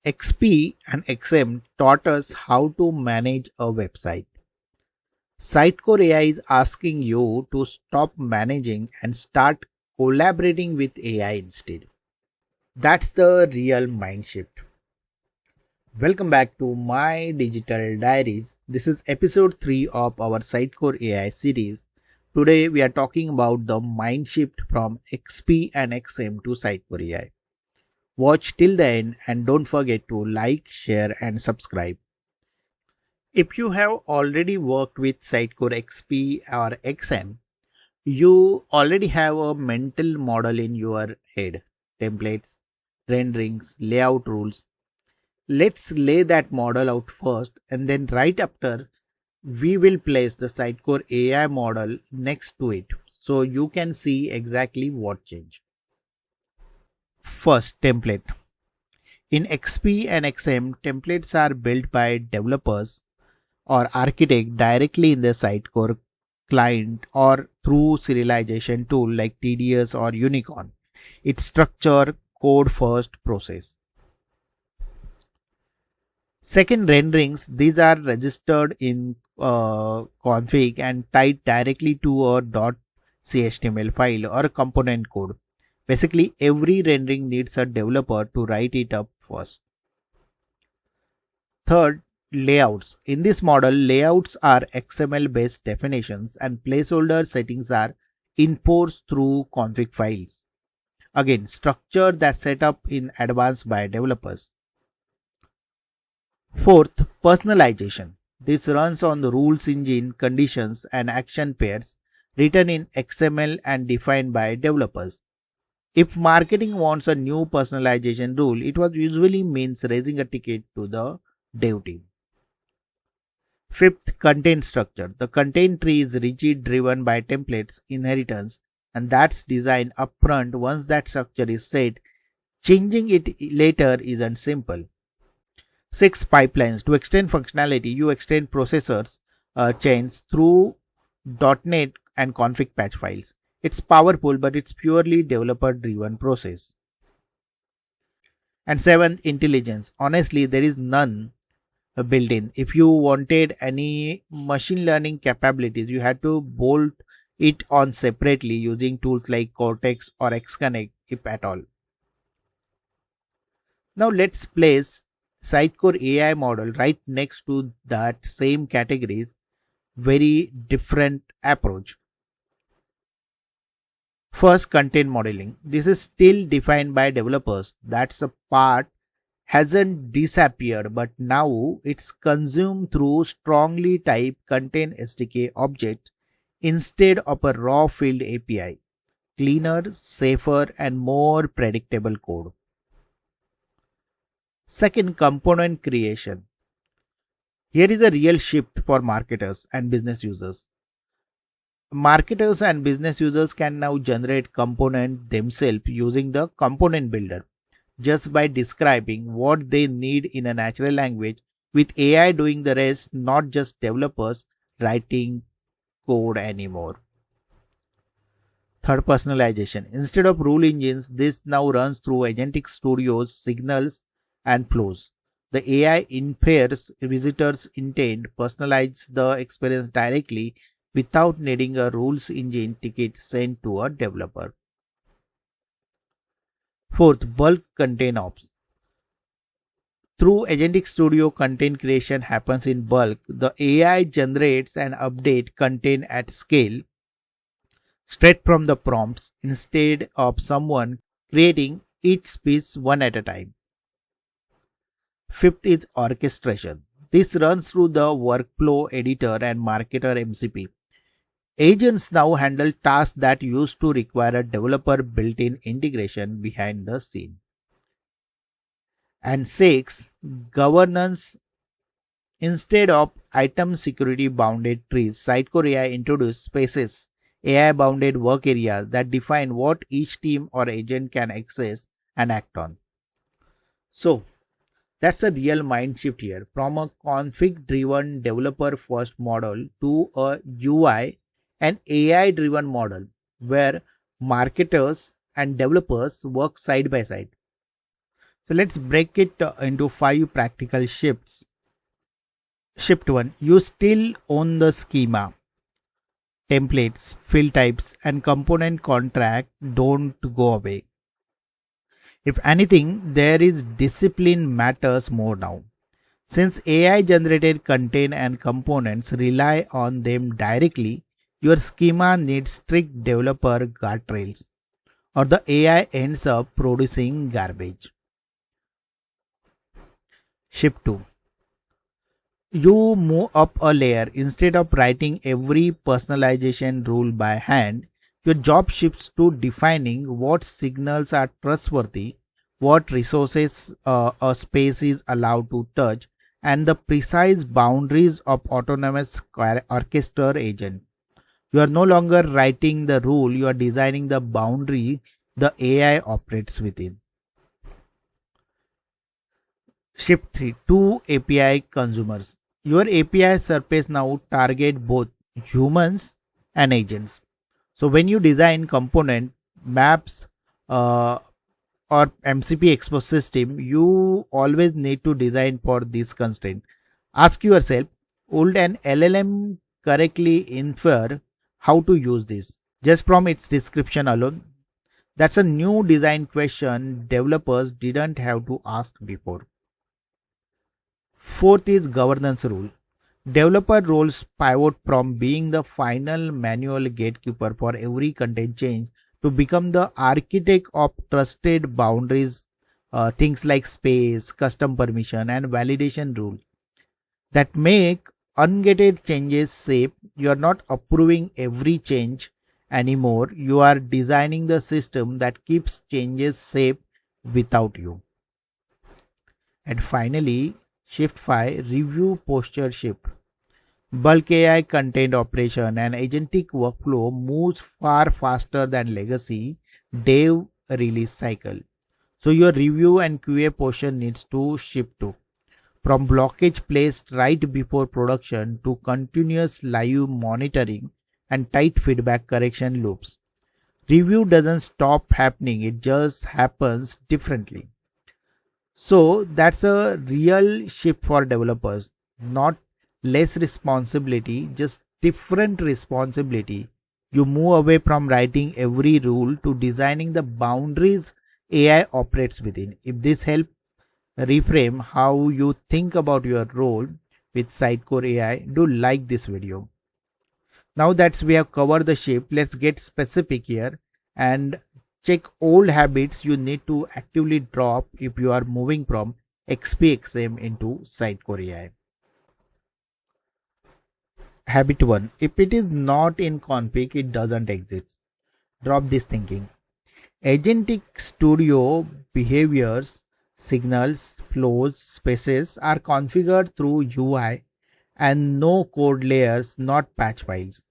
XP and XM taught us how to manage a website. Sitecore AI is asking you to stop managing and start collaborating with AI instead. That's the real mind shift. Welcome back to my digital diaries. This is episode 3 of our Sitecore AI series. Today we are talking about the mind shift from XP and XM to Sitecore AI. Watch till the end and don't forget to like, share and subscribe. If you have already worked with Sitecore XP or XM, you already have a mental model in your head. Templates, renderings, layout rules. Let's lay that model out first, and then right after we will place the Sitecore AI model next to it so you can see exactly what changed. First, template. In XP and XM, templates are built by developers or architect directly in the Sitecore client or through serialization tool like TDS or Unicorn. It's structure code first process. Second, renderings. These are registered in config and tied directly to a .chtml file or component code. Basically, every rendering needs a developer to write it up first. Third, layouts. In this model, layouts are XML based definitions and placeholder settings are enforced through config files. Again, structure that's set up in advance by developers. Fourth, personalization. This runs on the rules engine, conditions and action pairs written in XML and defined by developers. If marketing wants a new personalization rule, it was usually means raising a ticket to the dev team. Fifth, content structure. The content tree is rigid, driven by templates inheritance, and that's designed upfront. Once that structure is set, changing it later isn't simple. Six, pipelines. To extend functionality, you extend processors chains through .NET and config patch files. It's powerful, but it's purely developer driven process. And seventh, intelligence. Honestly, there is none built in. If you wanted any machine learning capabilities, you had to bolt it on separately using tools like Cortex or Xconnect, if at all. Now let's place Sitecore AI model right next to that same categories. Very different approach. First, content modeling. This is still defined by developers. That's a part hasn't disappeared, but now it's consumed through strongly typed content SDK object instead of a raw field API. Cleaner, safer, and more predictable code. Second, component creation. Here is a real shift for marketers and business users. Marketers and business users can now generate components themselves using the component builder just by describing what they need in a natural language, with AI doing the rest, not just developers writing code anymore. Third, personalization. Instead of rule engines, this now runs through agentic studios, signals and flows. The AI infers visitors' intent, personalizes the experience directly without needing a rules engine ticket sent to a developer. Fourth, bulk content ops. Through Agentic Studio, content creation happens in bulk. The AI generates and updates content at scale straight from the prompts instead of someone creating each piece one at a time. Fifth is orchestration. This runs through the workflow editor and marketer MCP. Agents now handle tasks that used to require a developer built-in integration behind the scene. And six, governance. Instead of item security bounded trees, Sitecore AI introduced spaces, AI bounded work areas that define what each team or agent can access and act on. So, that's a real mind shift here, from a config driven developer first model to a UI and AI driven model where marketers and developers work side by side. So let's break it into 5 practical shifts. Shift 1. You still own the schema. Templates, field types, and component contract don't go away. If anything, there is discipline matters more now. Since AI generated content and components rely on them directly, your schema needs strict developer guardrails, or the AI ends up producing garbage. Shift 2. You move up a layer. Instead of writing every personalization rule by hand, your job shifts to defining what signals are trustworthy, what resources a space is allowed to touch, and the precise boundaries of autonomous orchestra agent. You are no longer writing the rule, you are designing the boundary the AI operates within. Shift 3. To API consumers. Your API surface now target both humans and agents. So when you design component maps or MCP expose system, you always need to design for this constraint. Ask yourself, would an LLM correctly infer how to use this just from its description alone? That's a new design question developers didn't have to ask before. Fourth is governance rule. Developer roles pivot from being the final manual gatekeeper for every content change to become the architect of trusted boundaries, things like space, custom permission, and validation rules that make ungated changes safe. You are not approving every change anymore. You are designing the system that keeps changes safe without you. And finally, shift 5, review posture shift. Bulk AI content operation and agentic workflow moves far faster than legacy dev release cycle. So your review and QA portion needs to shift to from blockage placed right before production to continuous live monitoring and tight feedback correction loops. Review doesn't stop happening, it just happens differently. So that's a real shift for developers, not less responsibility, just different responsibility. You move away from writing every rule to designing the boundaries AI operates within. If this helps reframe how you think about your role with Sitecore AI, do like this video. Now that we have covered the shift, let's get specific here and check old habits you need to actively drop if you are moving from XPXM into Sitecore AI. Habit 1. If it is not in config, it doesn't exist. Drop this thinking. Agentic Studio behaviors, signals, flows, spaces are configured through UI and no code layers, not patch files.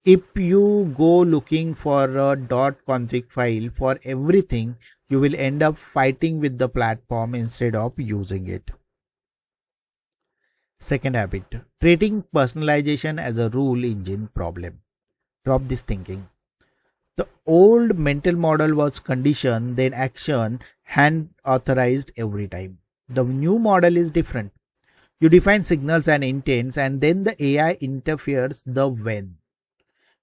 If you go looking for a .config file for everything, you will end up fighting with the platform instead of using it. Second habit, treating personalization as a rule engine problem. Drop this thinking. The old mental model was condition, then action, hand authorized every time. The new model is different. You define signals and intents, and then the AI interferes the when.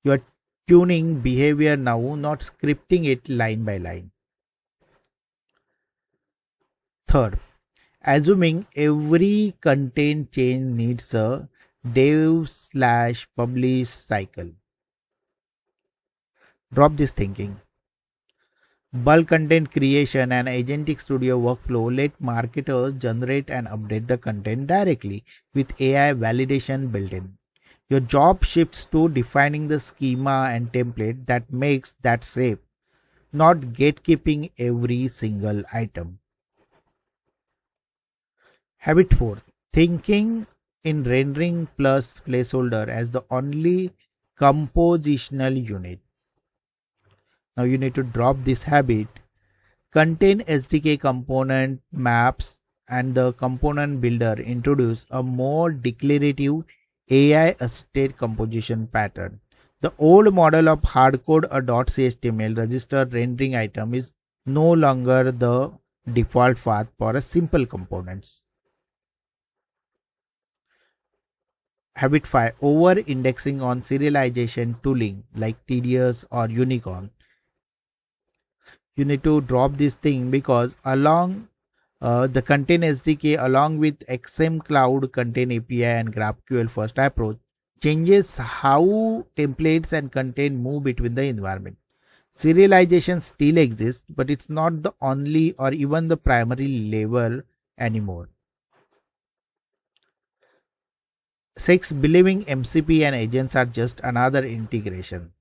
You are tuning behavior now, not scripting it line by line. Third, assuming every content change needs a dev/publish cycle. Drop this thinking. Bulk content creation and agentic studio workflow let marketers generate and update the content directly with AI validation built in. Your job shifts to defining the schema and template that makes that safe, not gatekeeping every single item. Habit 4. Thinking in rendering plus placeholder as the only compositional unit. Now you need to drop this habit. Contain SDK component maps and the component builder introduce a more declarative AI assisted composition pattern. The old model of hardcode a .html register rendering item is no longer the default path for a simple components. Habit 5. Over indexing on serialization tooling like TDS or Unicorn. You need to drop this thing because along the contain SDK along with XM Cloud contain API and GraphQL first approach changes how templates and content move between the environment. Serialization still exists, but it's not the only or even the primary level anymore. 6. Believing MCP and agents are just another integration.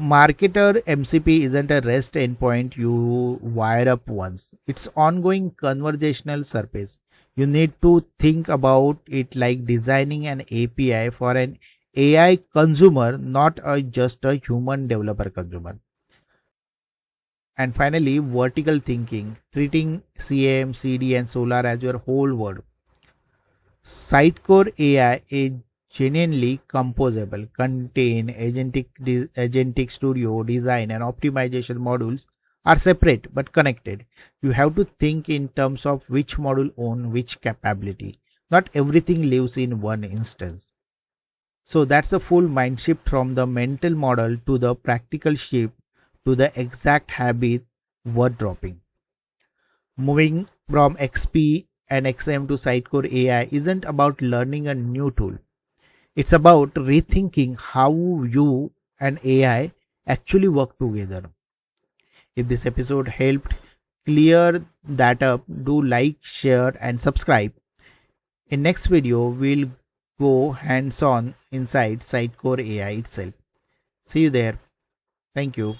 Marketer MCP isn't a REST endpoint you wire up once. It's ongoing conversational surface. You need to think about it like designing an API for an AI consumer, not just a human developer consumer. And finally, vertical thinking, treating CAM, CD, and Solar as your whole world. Sitecore AI is genuinely composable, contain agentic studio, design, and optimization modules are separate but connected. You have to think in terms of which module own which capability. Not everything lives in one instance. So that's a full mind shift from the mental model to the practical shift to the exact habit worth dropping. Moving from XP and XM to Sitecore AI isn't about learning a new tool. It's about rethinking how you and AI actually work together. If this episode helped clear that up, do like, share, and subscribe. In next video, we'll go hands-on inside Sitecore AI itself. See you there. Thank you.